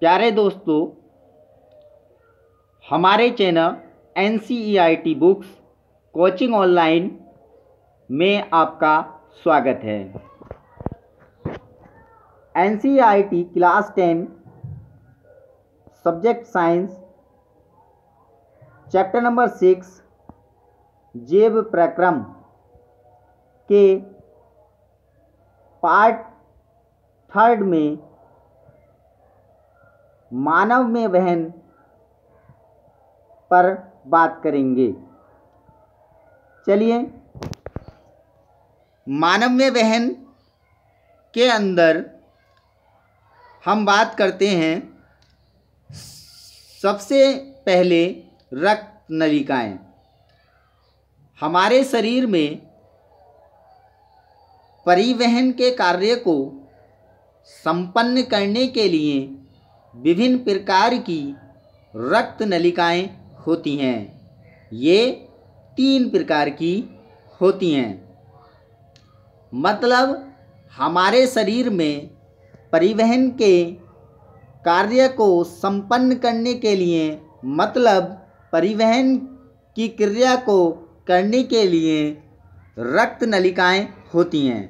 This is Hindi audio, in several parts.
प्यारे दोस्तों, हमारे channel NCERT books coaching online में आपका स्वागत है। NCERT class 10 subject science chapter number 6 जैव प्रक्रम के पार्ट 3 में मानव में वहन पर बात करेंगे। चलिए, मानव में वहन के अंदर हम बात करते हैं सबसे पहले रक्त नलिकाएं। हमारे शरीर में परिवहन के कार्य को संपन्न करने के लिए विभिन्न प्रकार की रक्त नलिकाएं होती हैं। ये 3 प्रकार की होती हैं। मतलब हमारे शरीर में परिवहन के कार्य को संपन्न करने के लिए, मतलब परिवहन की क्रिया को करने के लिए रक्त नलिकाएं होती हैं,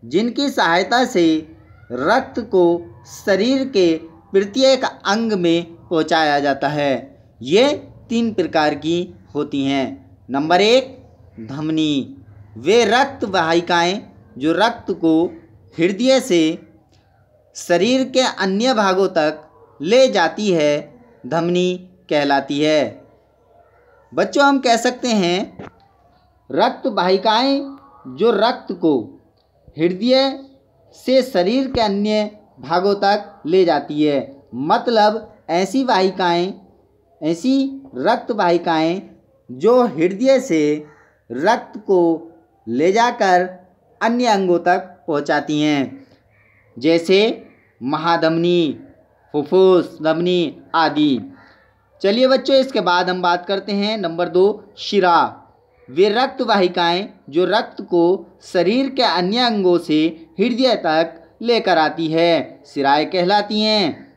जिनकी सहायता से रक्त को शरीर के प्रत्येक अंग में पहुंचाया जाता है। ये 3 प्रकार की होती हैं। नंबर 1, धमनी। वे रक्त वाहिकाएं जो रक्त को हृदय से शरीर के अन्य भागों तक ले जाती है, धमनी कहलाती है। बच्चों, हम कह सकते हैं रक्त वाहिकाएं जो रक्त को हृदय से शरीर के अन्य भागों तक ले जाती है। मतलब ऐसी रक्त वाहिकाएं जो हृदय से रक्त को ले जाकर अन्य अंगों तक पहुंचाती हैं, जैसे महाधमनी, फुफ्फुस धमनी आदि। चलिए बच्चों, इसके बाद हम बात करते हैं नंबर 2, शिरा। वे रक्त वाहिकाएं जो रक्त को शरीर के अन्य अंगों से हृदय तक लेकर आती है, शिराएं कहलाती हैं,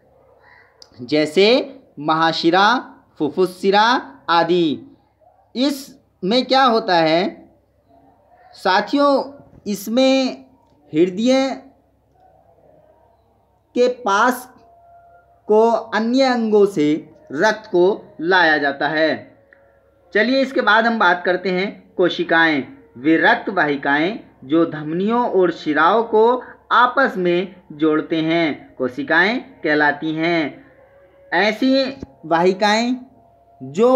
जैसे महाशिरा, फुफ्फुस शिरा आदि। इसमें क्या होता है साथियों, इसमें हृदय के पास को अन्य अंगों से रक्त को लाया जाता है। चलिए, इसके बाद हम बात करते हैं कोशिकाएं। वे रक्त वाहिकाएं जो धमनियों और शिराओं को आपस में जोड़ते हैं, कोशिकाएं कहलाती हैं। ऐसी वाहिकाएं जो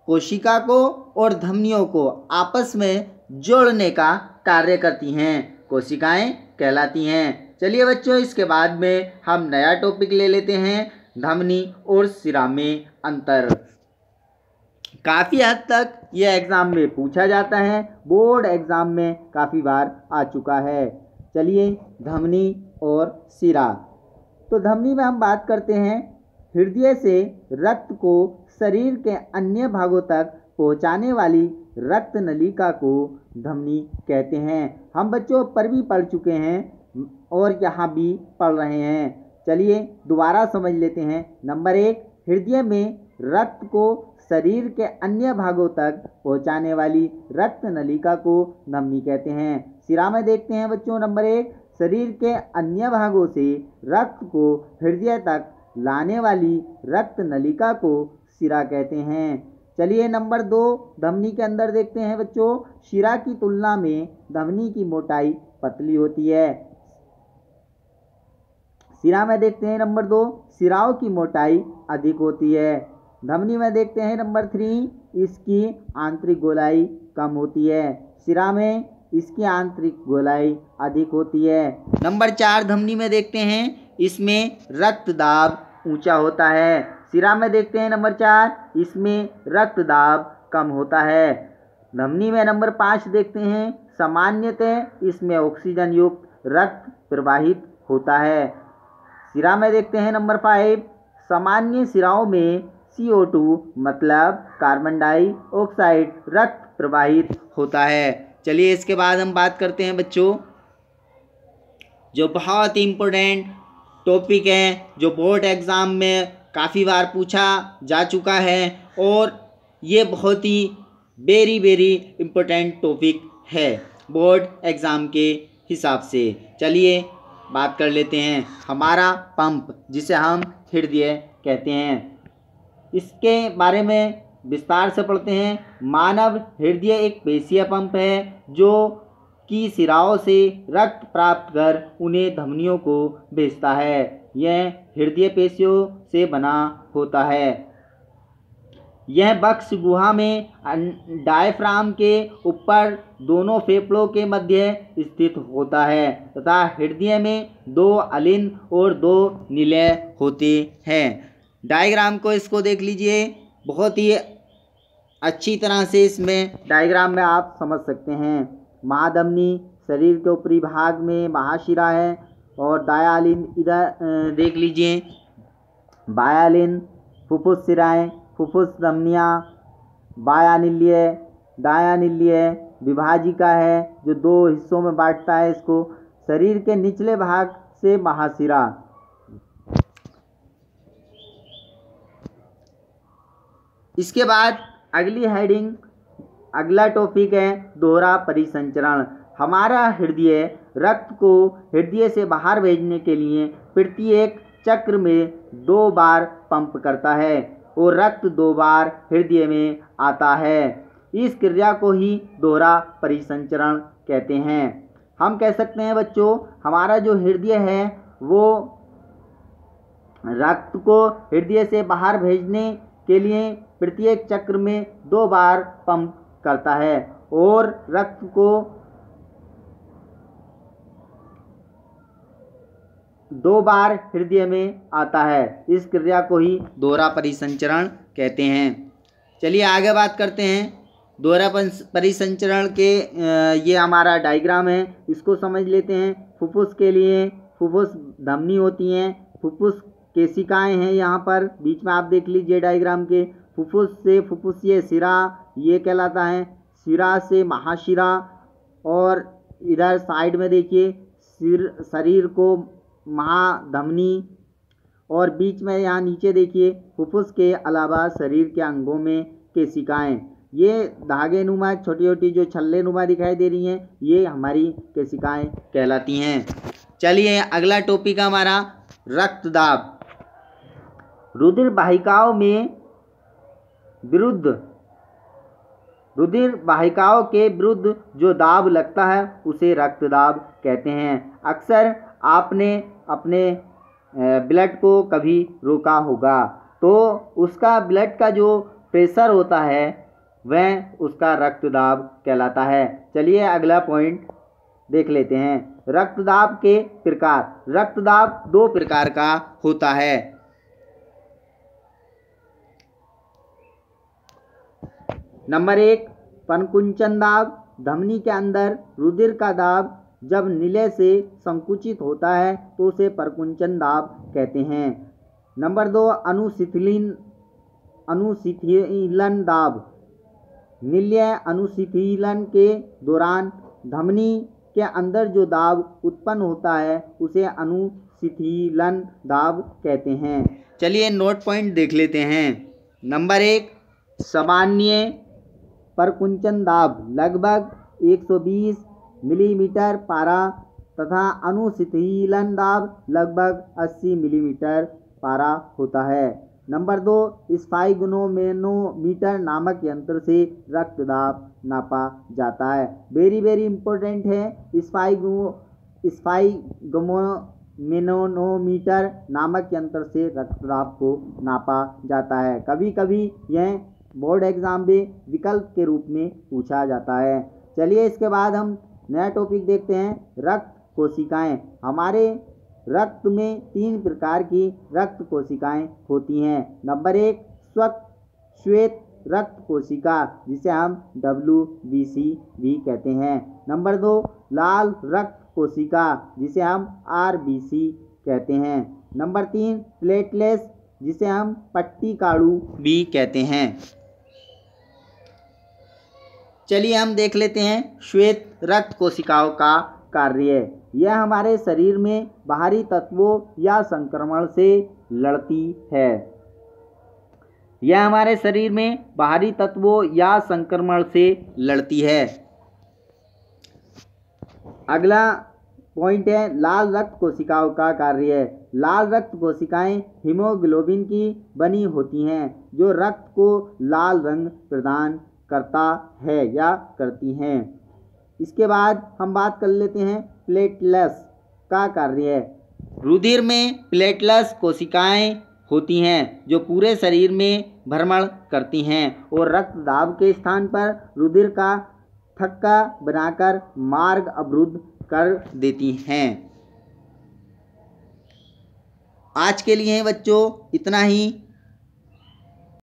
कोशिका को और धमनियों को आपस में जोड़ने का कार्य करती हैं, कोशिकाएं कहलाती हैं। चलिए बच्चों, इसके बाद में हम नया टॉपिक ले लेते हैं, धमनी और शिरा में अंतर। काफ़ी हद तक यह एग्ज़ाम में पूछा जाता है, बोर्ड एग्ज़ाम में काफ़ी बार आ चुका है। चलिए, धमनी और शिरा। तो धमनी में हम बात करते हैं हृदय से रक्त को शरीर के अन्य भागों तक पहुंचाने वाली रक्त नलिका को धमनी कहते हैं। हम बच्चों पर भी पढ़ चुके हैं और यहाँ भी पढ़ रहे हैं। चलिए दोबारा समझ लेते हैं। नंबर 1, हृदय में रक्त को शरीर के अन्य भागों तक पहुंचाने वाली रक्त नलिका को धमनी कहते हैं। शिरा में देखते हैं बच्चों। नंबर 1, शरीर के अन्य भागों से रक्त को हृदय तक लाने वाली रक्त नलिका को शिरा कहते हैं। चलिए नंबर 2, धमनी के अंदर देखते हैं बच्चों। शिरा की तुलना में धमनी की मोटाई पतली होती है। शिरा में देखते हैं नंबर 2, शिराओं की मोटाई अधिक होती है। धमनी में देखते हैं नंबर 3, इसकी आंतरिक गोलाई कम होती है। शिरा में इसकी आंतरिक गोलाई अधिक होती है। नंबर 4, धमनी में देखते हैं, इसमें रक्त दाब ऊंचा होता है। शिरा में देखते हैं नंबर 4, इसमें रक्त दाब कम होता है। धमनी में नंबर 5 देखते हैं, सामान्यतः इसमें ऑक्सीजन युक्त रक्त प्रवाहित होता है। शिरा में देखते हैं नंबर 5, सामान्य शिराओं में CO2 मतलब कार्बन डाइऑक्साइड रक्त प्रवाहित होता है। चलिए इसके बाद हम बात करते हैं बच्चों जो बहुत इम्पोर्टेंट टॉपिक है जो बोर्ड एग्ज़ाम में काफ़ी बार पूछा जा चुका है और ये बहुत ही वेरी इम्पोर्टेंट टॉपिक है बोर्ड एग्ज़ाम के हिसाब से। चलिए बात कर लेते हैं हमारा पंप, जिसे हम हृदय कहते हैं, इसके बारे में विस्तार से पढ़ते हैं। मानव हृदय एक पेशीय पंप है जो की सिराओं से रक्त प्राप्त कर उन्हें धमनियों को भेजता है। यह हृदय पेशियों से बना होता है। यह बक्स गुहा में डायफ्राम के ऊपर दोनों फेफड़ों के मध्य स्थित होता है तथा हृदय में 2 अलिन और 2 निलय होते हैं। डायग्राम को इसको देख लीजिए, बहुत ही अच्छी तरह से इसमें डायग्राम में आप समझ सकते हैं। महाधमनी शरीर के ऊपरी भाग में महाशिरा है और दायालिन इधर देख लीजिए, बायालिन फुफ्फुस सिराएं, फुफ्फुस धमनियाँ, बायानिल्य दायानिल्य विभाजिका है जो 2 हिस्सों में बांटता है इसको। शरीर के निचले भाग से महाशिरा। इसके बाद अगली हेडिंग, अगला टॉपिक है दोहरा परिसंचरण। हमारा हृदय रक्त को हृदय से बाहर भेजने के लिए प्रत्येक चक्र में 2 बार पंप करता है और रक्त 2 बार हृदय में आता है। इस क्रिया को ही दोहरा परिसंचरण कहते हैं। हम कह सकते हैं बच्चों, हमारा जो हृदय है वो रक्त को हृदय से बाहर भेजने के लिए प्रत्येक चक्र में 2 बार पंप करता है और रक्त को 2 बार हृदय में आता है। इस क्रिया को ही दोहरा परिसंचरण कहते हैं। चलिए आगे बात करते हैं दोहरा परिसंचरण के। ये हमारा डायग्राम है, इसको समझ लेते हैं। फुफ्फुस के लिए फुफ्फुस धमनी होती हैं, फुफ्फुस केशिकाएं हैं यहाँ पर बीच में, आप देख लीजिए डायग्राम के। फुफ्फुस से फुफ्फुसीय सिरा ये कहलाता है, सिरा से महाशिरा, और इधर साइड में देखिए शरीर को महाधमनी, और बीच में यहाँ नीचे देखिए फुफ्फुस के अलावा शरीर के अंगों में केशिकाएं। ये धागे नुमा छोटी छोटी जो छल्ले नुमा दिखाई दे रही हैं, ये हमारी केशिकाएं कहलाती हैं। चलिए अगला टॉपिक हमारा रक्तदाब। रुधिर वाहिकाओं में रुधिर वाहिकाओं के विरुद्ध जो दाब लगता है उसे रक्तदाब कहते हैं। अक्सर आपने अपने ब्लड को कभी रोका होगा तो उसका ब्लड का जो प्रेशर होता है वह उसका रक्तदाब कहलाता है। चलिए अगला पॉइंट देख लेते हैं। रक्तदाब के प्रकार। रक्तदाब 2 प्रकार का होता है। नंबर 1 परकुंचन दाब। धमनी के अंदर रुधिर का दाब जब निलय से संकुचित होता है तो उसे परकुंचन दाब कहते हैं। नंबर 2 अनुशिथिलन दाब। निलय अनुशिथिलन के दौरान धमनी के अंदर जो दाब उत्पन्न होता है उसे अनुशिथिलन दाब कहते हैं। चलिए नोट पॉइंट देख लेते हैं। नंबर 1 सामान्य परकुंचन दाब लगभग 120 मिलीमीटर पारा तथा अनुशिथिलन दाब लगभग 80 मिलीमीटर पारा होता है। नंबर 2 स्फाइगनोमीटर नामक यंत्र से रक्तदाब नापा जाता है। वेरी इम्पोर्टेंट है। स्फाइगनोमीटर नामक यंत्र से रक्तदाब को नापा जाता है। कभी कभी यह बोर्ड एग्जाम में विकल्प के रूप में पूछा जाता है। चलिए इसके बाद हम नया टॉपिक देखते हैं, रक्त कोशिकाएं। हमारे रक्त में 3 प्रकार की रक्त कोशिकाएं होती हैं। नंबर 1 श्वेत रक्त कोशिका जिसे हम WBC भी कहते हैं। नंबर 2 लाल रक्त कोशिका जिसे हम RBC कहते हैं। नंबर 3 प्लेटलेट्स जिसे हम पट्टिकाड़ू भी कहते हैं। चलिए हम देख लेते हैं श्वेत रक्त कोशिकाओं का कार्य है। यह हमारे शरीर में बाहरी तत्वों या संक्रमण से लड़ती है। यह हमारे शरीर में बाहरी तत्वों या संक्रमण से लड़ती है। अगला पॉइंट है लाल रक्त कोशिकाओं का कार्य है। लाल रक्त कोशिकाएं हीमोग्लोबिन की बनी होती हैं जो रक्त को लाल रंग प्रदान करता है या करती हैं। इसके बाद हम बात कर लेते हैं प्लेटलेट्स का कार्य है। रुधिर में प्लेटलेट्स कोशिकाएं होती हैं जो पूरे शरीर में भ्रमण करती हैं और रक्त दाब के स्थान पर रुधिर का थक्का बनाकर मार्ग अवरुद्ध कर देती हैं। आज के लिए बच्चों इतना ही।